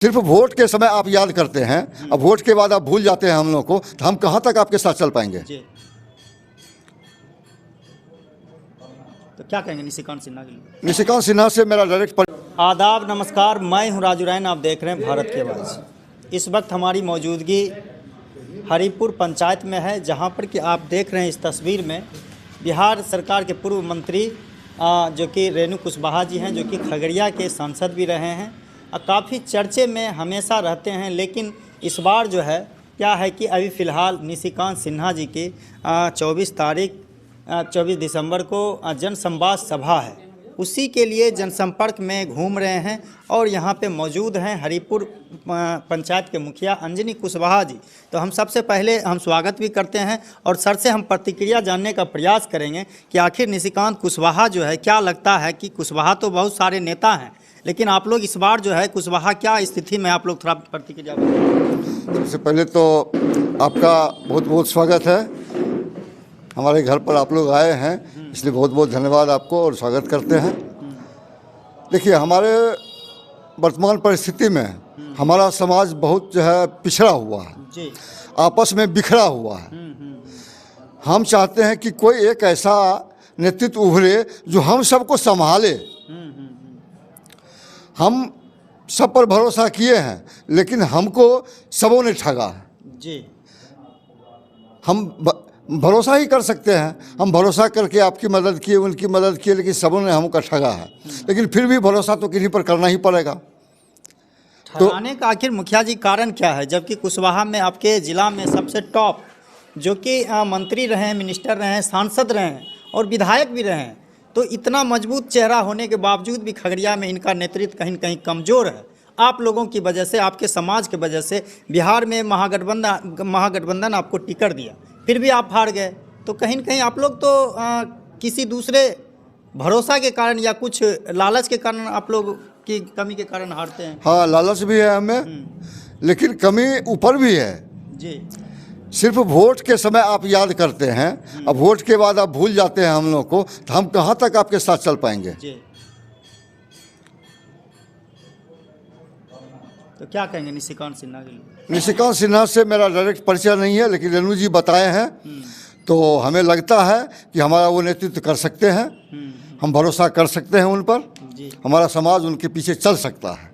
सिर्फ वोट के समय आप याद करते हैं, अब वोट के बाद आप भूल जाते हैं हम लोग को, तो हम कहाँ तक आपके साथ चल पाएंगे। जी। तो क्या कहेंगे निशिकांत सिन्हा के लिए? निशिकांत सिन्हा से मेरा डायरेक्ट आदाब, नमस्कार, मैं हूं राजू रैन, आप देख रहे हैं भारत की आवाज़। इस वक्त हमारी मौजूदगी हरिपुर पंचायत में है, जहां पर कि आप देख रहे हैं इस तस्वीर में बिहार सरकार के पूर्व मंत्री जो कि रेणु कुशवाहा जी हैं, जो कि खगड़िया के सांसद भी रहे हैं, काफ़ी चर्चे में हमेशा रहते हैं। लेकिन इस बार जो है क्या है कि अभी फ़िलहाल निशिकांत सिन्हा जी की 24 दिसंबर को जनसंवाद सभा है, उसी के लिए जनसंपर्क में घूम रहे हैं। और यहाँ पे मौजूद हैं हरिपुर पंचायत के मुखिया अंजनी कुशवाहा जी। तो हम सबसे पहले हम स्वागत भी करते हैं और सर से हम प्रतिक्रिया जानने का प्रयास करेंगे कि आखिर निशिकांत कुशवाहा जो है, क्या लगता है कि कुशवाहा तो बहुत सारे नेता हैं, लेकिन आप लोग इस बार जो है कुशवाहा क्या स्थिति में, आप लोग थोड़ा प्रतिक्रिया बताएं। सबसे पहले तो आपका बहुत बहुत स्वागत है, हमारे घर पर आप लोग आए हैं, इसलिए बहुत बहुत धन्यवाद आपको और स्वागत करते हैं। देखिए, हमारे वर्तमान परिस्थिति में हमारा समाज बहुत जो है पिछड़ा हुआ है जी, आपस में बिखरा हुआ है। हम चाहते हैं कि कोई एक ऐसा नेतृत्व उभरे जो हम सबको संभाले। हम सब पर भरोसा किए हैं, लेकिन हमको सबों ने ठगा है। जी, हम भरोसा ही कर सकते हैं, हम भरोसा करके आपकी मदद किए, उनकी मदद किए, लेकिन सबों ने हमको ठगा है। लेकिन फिर भी भरोसा तो किन्हीं पर करना ही पड़ेगा। ठगाने का आखिर मुखिया जी कारण क्या है, जबकि कुशवाहा में आपके ज़िला में सबसे टॉप जो कि मंत्री रहे हैं, मिनिस्टर रहे हैं, सांसद रहे हैं और विधायक भी रहे हैं, तो इतना मजबूत चेहरा होने के बावजूद भी खगड़िया में इनका नेतृत्व कहीं न कहीं कमज़ोर है। आप लोगों की वजह से, आपके समाज के वजह से बिहार में महागठबंधन आपको टिकट दिया, फिर भी आप हार गए। तो कहीं न कहीं आप लोग तो किसी दूसरे भरोसा के कारण या कुछ लालच के कारण, आप लोग की कमी के कारण हारते हैं। हाँ, लालच भी है हमें, लेकिन कमी ऊपर भी है। जी, सिर्फ वोट के समय आप याद करते हैं, अब वोट के बाद आप भूल जाते हैं हम लोग को, तो हम कहाँ तक आपके साथ चल पाएंगे। जी। तो क्या कहेंगे निशिकांत सिन्हा के लिए? निशिकांत सिन्हा से मेरा डायरेक्ट परिचय नहीं है, लेकिन रेणु जी बताए हैं, तो हमें लगता है कि हमारा वो नेतृत्व कर सकते हैं, हम भरोसा कर सकते हैं उन पर, हमारा समाज उनके पीछे चल सकता है।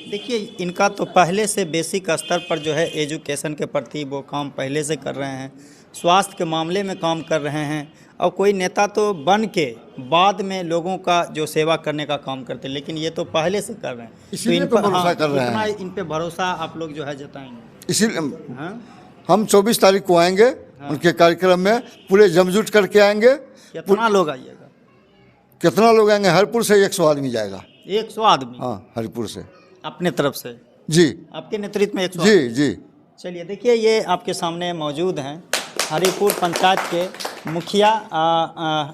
देखिए, इनका तो पहले से बेसिक स्तर पर जो है एजुकेशन के प्रति वो काम पहले से कर रहे हैं, स्वास्थ्य के मामले में काम कर रहे हैं, और कोई नेता तो बन के बाद में लोगों का जो सेवा करने का काम करते हैं, लेकिन ये तो पहले से कर रहे हैं, इसीलिए तो भरोसा कर रहे हैं। इन पे भरोसा आप लोग जो है जताएंगे। इसीलिए हाँ, हम 24 तारीख को आएंगे, उनके कार्यक्रम में पूरे जमजुट करके आएंगे। कितना लोग आइएगा? कितना लोग आएंगे? हरिपुर से 100 आदमी जाएगा। 100 आदमी? हाँ, हरिपुर से। अपने तरफ से? जी, आपके नेतृत्व में 100? जी जी। चलिए, देखिए, ये आपके सामने मौजूद हैं हरिपुर पंचायत के मुखिया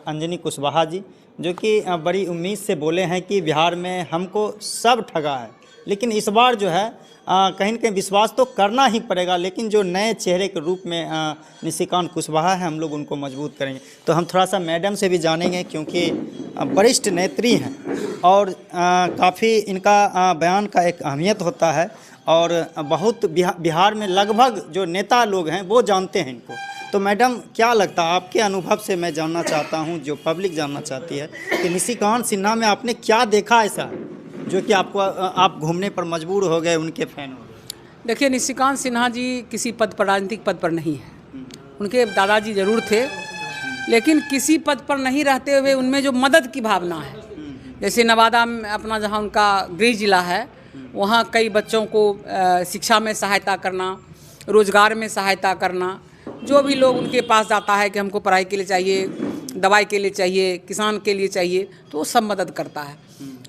अंजनी कुशवाहा जी, जो कि बड़ी उम्मीद से बोले हैं कि बिहार में हमको सब ठगा है, लेकिन इस बार जो है कहीं न कहीं विश्वास तो करना ही पड़ेगा। लेकिन जो नए चेहरे के रूप में निशिकांत कुशवाहा है, हम लोग उनको मजबूत करेंगे। तो हम थोड़ा सा मैडम से भी जानेंगे, क्योंकि वरिष्ठ नेत्री हैं और काफ़ी इनका बयान का एक अहमियत होता है, और बहुत बिहार में लगभग जो नेता लोग हैं वो जानते हैं इनको। तो मैडम, क्या लगता है, आपके अनुभव से मैं जानना चाहता हूं, जो पब्लिक जानना चाहती है, कि निशिकांत सिन्हा में आपने क्या देखा ऐसा जो कि आपको आप घूमने पर मजबूर हो गए, उनके फैन हो गए? देखिए, निशिकांत सिन्हा जी किसी पद पर, राजनीतिक पद पर नहीं है। उनके दादाजी जरूर थे, लेकिन किसी पद पर नहीं रहते हुए उनमें जो मदद की भावना है, जैसे नवादा में अपना जहाँ उनका गृह जिला है, वहाँ कई बच्चों को शिक्षा में सहायता करना, रोजगार में सहायता करना, जो भी लोग उनके पास जाता है कि हमको पढ़ाई के लिए चाहिए, दवाई के लिए चाहिए, किसान के लिए चाहिए, तो वो सब मदद करता है।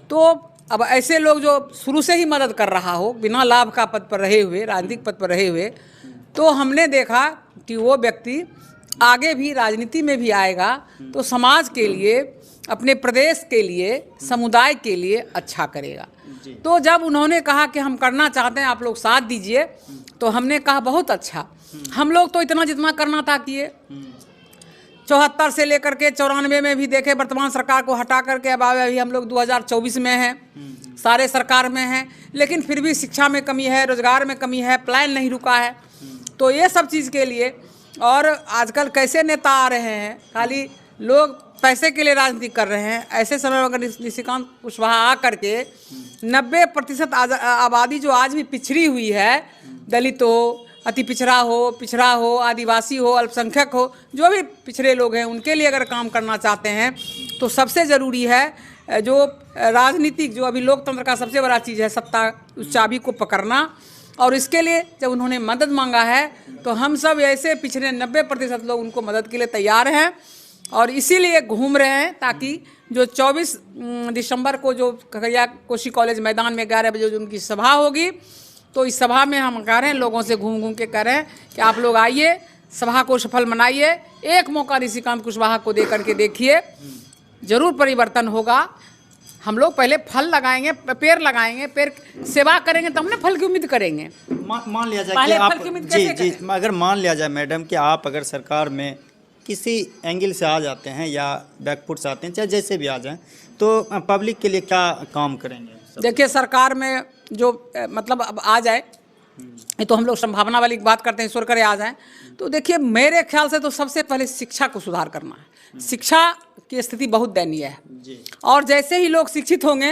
तो अब ऐसे लोग जो शुरू से ही मदद कर रहा हो, बिना लाभ का पद पर रहे हुए, राजनीतिक पद पर रहे हुए, तो हमने देखा कि वो व्यक्ति आगे भी राजनीति में भी आएगा तो समाज के लिए, अपने प्रदेश के लिए, समुदाय के लिए अच्छा करेगा। तो जब उन्होंने कहा कि हम करना चाहते हैं, आप लोग साथ दीजिए, तो हमने कहा बहुत अच्छा। हम लोग तो इतना जितना करना था किए, 74 से लेकर के 94 में भी देखे, वर्तमान सरकार को हटा करके अब अभी हम लोग 2024 में हैं। सारे सरकार में हैं, लेकिन फिर भी शिक्षा में कमी है, रोजगार में कमी है, प्लान नहीं रुका है। तो ये सब चीज़ के लिए, और आजकल कैसे नेता आ रहे हैं, खाली लोग पैसे के लिए राजनीति कर रहे हैं। ऐसे समय में अगर निशिकांत कुशवाहा आ करके 90% आबादी जो आज भी पिछड़ी हुई है, दलित हो, अति पिछड़ा हो, आदिवासी हो, अल्पसंख्यक हो, जो भी पिछड़े लोग हैं, उनके लिए अगर काम करना चाहते हैं तो सबसे ज़रूरी है जो राजनीतिक, जो अभी लोकतंत्र का सबसे बड़ा चीज़ है, सत्ता, उस चाबी को पकड़ना। और इसके लिए जब उन्होंने मदद मांगा है तो हम सब ऐसे पिछड़े 90% लोग उनको मदद के लिए तैयार हैं, और इसीलिए घूम रहे हैं, ताकि जो 24 दिसंबर को जो खगड़िया कोसी कॉलेज मैदान में 11 बजे जो उनकी सभा होगी, तो इस सभा में हम कह रहे हैं, लोगों से घूम घूम के कह रहे हैं कि आप लोग आइए, सभा को सफल बनाइए, एक मौका निशिकांत कुशवाहा को दे करके देखिए, जरूर परिवर्तन होगा। हम लोग पहले फल लगाएंगे, पेड़ लगाएंगे, पेड़ सेवा करेंगे, तब हमने फल की उम्मीद करेंगे। मान लिया जाए पहले कि आप फल की उम्मीद कैसे जी, अगर मान लिया जाए मैडम कि आप अगर सरकार में किसी एंगल से आ जाते हैं या बैकफुट से आते हैं, चाहे जैसे भी आ जाएं, तो पब्लिक के लिए क्या काम करेंगे? देखिए, सरकार में जो मतलब अब आ जाए, ये तो हम लोग संभावना वाली बात करते हैं, ईश्वर करे आ जाए। तो देखिए, मेरे ख्याल से तो सबसे पहले शिक्षा को सुधार करना है। शिक्षा की स्थिति बहुत दयनीय है जी। और जैसे ही लोग शिक्षित होंगे,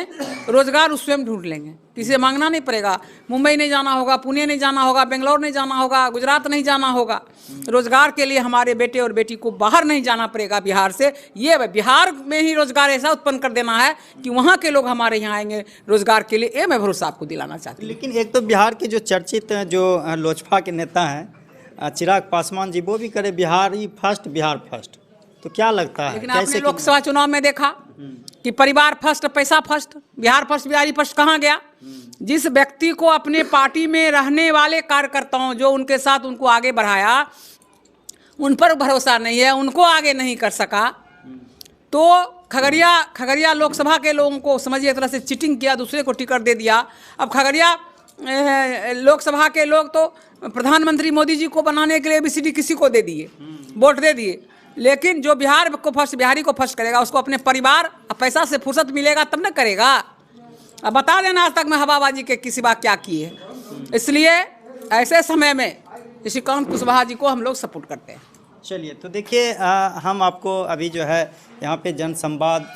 रोजगार उस स्वयं ढूंढ लेंगे, किसी से मांगना नहीं पड़ेगा। मुंबई नहीं जाना होगा, पुणे नहीं जाना होगा, बेंगलोर नहीं जाना होगा, गुजरात नहीं जाना होगा। रोजगार के लिए हमारे बेटे और बेटी को बाहर नहीं जाना पड़ेगा बिहार से। ये बिहार में ही रोजगार ऐसा उत्पन्न कर देना है कि वहाँ के लोग हमारे यहाँ आएंगे रोजगार के लिए, ये मैं भरोसा आपको दिलाना चाहती हूँ। लेकिन एक तो बिहार के जो चर्चित जो लोजपा के नेता हैं चिराग पासवान जी, वो भी करे बिहार ही फर्स्ट, बिहार फर्स्ट, तो क्या लगता है लेकिन आपने लोकसभा चुनाव में देखा कि परिवार फर्स्ट, पैसा first, Bihar first, Bihari first कहाँ गया? जिस व्यक्ति को अपने पार्टी में रहने वाले कार्यकर्ताओं, जो उनके साथ उनको आगे बढ़ाया, उन पर भरोसा नहीं है, उनको आगे नहीं कर सका, तो खगड़िया लोकसभा के लोगों को समझिए एक तरह से चीटिंग किया, दूसरे को टिकट दे दिया। अब खगड़िया लोकसभा के लोग तो प्रधानमंत्री मोदी जी को बनाने के लिए ABCD किसी को दे दिए, वोट दे दिए, लेकिन जो बिहार को फर्स्ट, बिहारी को फर्स्ट करेगा, उसको अपने परिवार पैसा से फुर्सत मिलेगा तब न करेगा। अब बता देना आज तक मैं हवाबाजी के किसी बात क्या की है। इसलिए ऐसे समय में निशिकांत कुशवाहा जी को हम लोग सपोर्ट करते हैं। चलिए, तो देखिए, हम आपको अभी जो है यहाँ पे जनसंवाद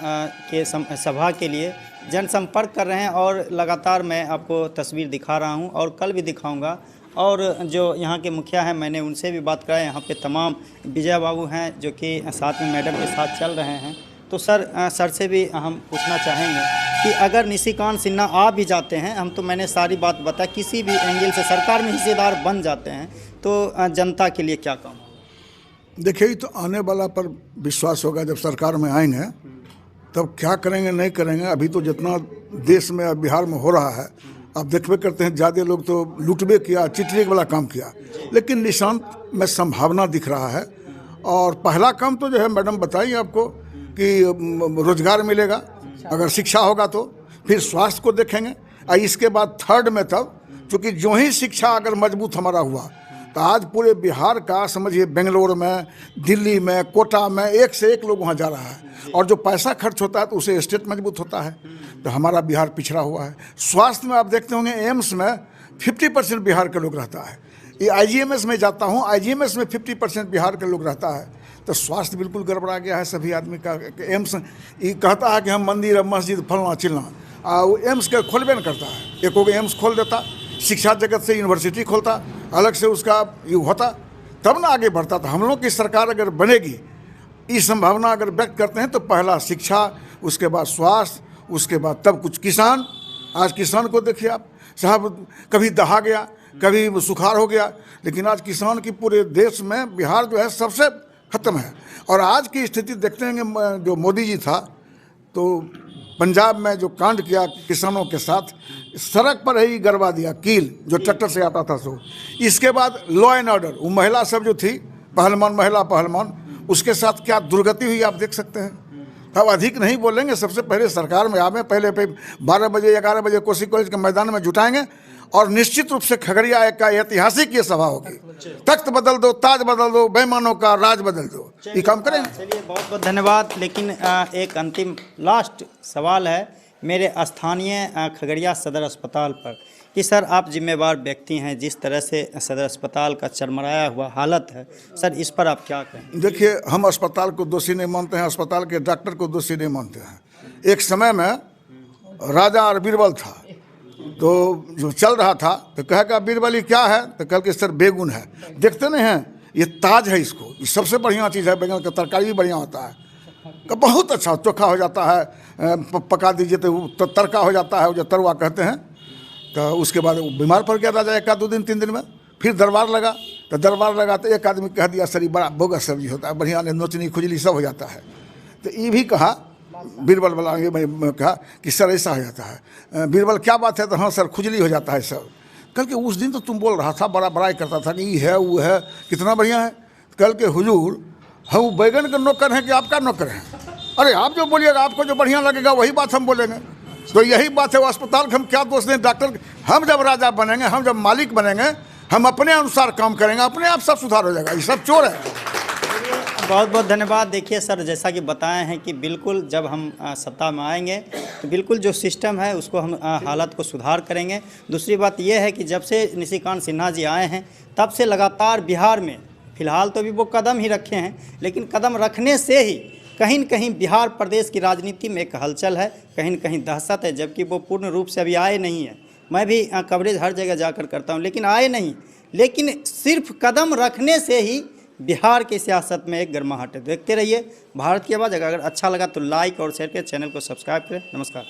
के सभा के लिए जनसंपर्क कर रहे हैं, और लगातार मैं आपको तस्वीर दिखा रहा हूँ और कल भी दिखाऊंगा। और जो यहाँ के मुखिया हैं, मैंने उनसे भी बात कराया। यहाँ पे तमाम विजय बाबू हैं जो कि साथ में मैडम के साथ चल रहे हैं। तो सर से भी हम पूछना चाहेंगे कि अगर निशिकांत सिन्हा आ भी जाते हैं, हम तो मैंने सारी बात बताया, किसी भी एंगल से सरकार में हिस्सेदार बन जाते हैं, तो जनता के लिए क्या काम? देखिए, ये तो आने वाला पर विश्वास होगा। जब सरकार में आएंगे तब क्या करेंगे नहीं करेंगे। अभी तो जितना देश में और बिहार में हो रहा है, आप देखबे करते हैं, ज़्यादा लोग तो लूटबे किया, चिटरे वाला काम किया, लेकिन निशांत में संभावना दिख रहा है। और पहला काम तो जो है मैडम बताइए आपको कि रोजगार मिलेगा, अगर शिक्षा होगा तो फिर स्वास्थ्य को देखेंगे, और इसके बाद थर्ड में तब, क्योंकि जो ही शिक्षा अगर मजबूत हमारा हुआ तो आज पूरे बिहार का समझिए, बेंगलोर में, दिल्ली में, कोटा में एक से एक लोग वहाँ जा रहा है, और जो पैसा खर्च होता है तो उसे स्टेट मजबूत होता है। तो हमारा बिहार पिछड़ा हुआ है। स्वास्थ्य में आप देखते होंगे, एम्स में 50% बिहार के लोग रहता है। ये IGMS में जाता हूँ, IGMS में 50% बिहार के लोग रहता है। तो स्वास्थ्य बिल्कुल गड़बड़ा गया है सभी आदमी का। एम्स ये कहता है कि हम मंदिर, मस्जिद, फलना चिलना, वो एम्स के खोलबे न करता है। एक एम्स खोल देता, शिक्षा जगत से यूनिवर्सिटी खोलता, अलग से उसका ये होता, तब ना आगे बढ़ता था। हम लोग की सरकार अगर बनेगी, ये संभावना अगर व्यक्त करते हैं, तो पहला शिक्षा, उसके बाद स्वास्थ्य, उसके बाद तब कुछ किसान। आज किसान को देखिए आप साहब, कभी दहा गया, कभी सुखाड़ हो गया, लेकिन आज किसान की पूरे देश में बिहार जो है सबसे ख़त्म है। और आज की स्थिति देखते हैं कि जो मोदी जी था, तो पंजाब में जो कांड किया किसानों के साथ, सड़क पर ही गड़बा दिया, कील जो ट्रैक्टर से आता था सो। इसके बाद लॉ एंड ऑर्डर, वो महिला सब जो थी, महिला पहलवान, उसके साथ क्या दुर्गति हुई आप देख सकते हैं। अब अधिक नहीं बोलेंगे, सबसे पहले सरकार में आवे, पहले 12 बजे 11 बजे कोसी कॉलेज के मैदान में जुटाएंगे, और निश्चित रूप से खगड़िया का ऐतिहासिक ये सभा होगी। तख्त बदल दो, ताज बदल दो, बेईमानों का राज बदल दो, ये काम करेंगे। चलिए, बहुत बहुत धन्यवाद। लेकिन एक अंतिम लास्ट सवाल है मेरे स्थानीय खगड़िया सदर अस्पताल पर कि सर आप जिम्मेवार व्यक्ति हैं, जिस तरह से सदर अस्पताल का चरमराया हुआ हालत है, सर इस पर आप क्या कहें? देखिए, हम अस्पताल को दोषी नहीं मानते हैं, अस्पताल के डॉक्टर को दोषी नहीं मानते हैं। एक समय में राजा और बीरबल था, तो जो चल रहा था तो कहेगा बीरबल ये क्या है, तो कल के सर बेगुन है। देखते नहीं हैं, ये ताज है, इसको ये सबसे बढ़िया चीज़ है। बैंगन का तरकारी भी बढ़िया होता है, का बहुत अच्छा चोखा हो जाता है, पका दीजिए तो तड़का हो जाता है, जो तरुआ कहते हैं। तो उसके बाद वो बीमार पड़ गया राजा, 1-2 दिन 3 दिन में। फिर दरबार लगा, तो एक आदमी कह दिया सर ये बड़ा बोगस सब्जी होता है, बढ़िया नोचनी खुजली सब हो जाता है। तो ये भी कहा बीरबल वाला, मैं कहा कि सर ऐसा हो जाता है। बीरबल क्या बात है, तो हाँ सर खुजली हो जाता है सब। कल के उस दिन तो तुम बोल रहा था, बड़ा बड़ाई करता था कि ये है वो है, कितना बढ़िया है। कल के हुजूर हम बैगन के नौकर हैं कि आपका नौकर हैं? अरे आप जो बोलिएगा, आपको जो बढ़िया लगेगा वही बात हम बोलेंगे। तो यही बात है, वो अस्पताल के हम क्या दोष दें? डॉक्टर, हम जब राजा बनेंगे, हम जब मालिक बनेंगे, हम अपने अनुसार काम करेंगे, अपने आप सब सुधार हो जाएगा। ये सब चोर है। बहुत बहुत धन्यवाद। देखिए सर, जैसा कि बताए हैं कि बिल्कुल जब हम सत्ता में आएंगे तो बिल्कुल जो सिस्टम है उसको हम हालत को सुधार करेंगे। दूसरी बात यह है कि जब से निशिकांत सिन्हा जी आए हैं तब से लगातार बिहार में, फिलहाल तो अभी वो कदम ही रखे हैं, लेकिन कदम रखने से ही कहीं न कहीं बिहार प्रदेश की राजनीति में एक हलचल है, कहीं न कहीं दहशत है, जबकि वो पूर्ण रूप से अभी आए नहीं हैं। मैं भी कवरेज हर जगह जाकर करता हूं, लेकिन आए नहीं। लेकिन सिर्फ कदम रखने से ही बिहार की सियासत में एक गर्माहट है। देखते रहिए भारत की आवाज़। अगर अच्छा लगा तो लाइक और शेयर करें, चैनल को सब्सक्राइब करें। नमस्कार।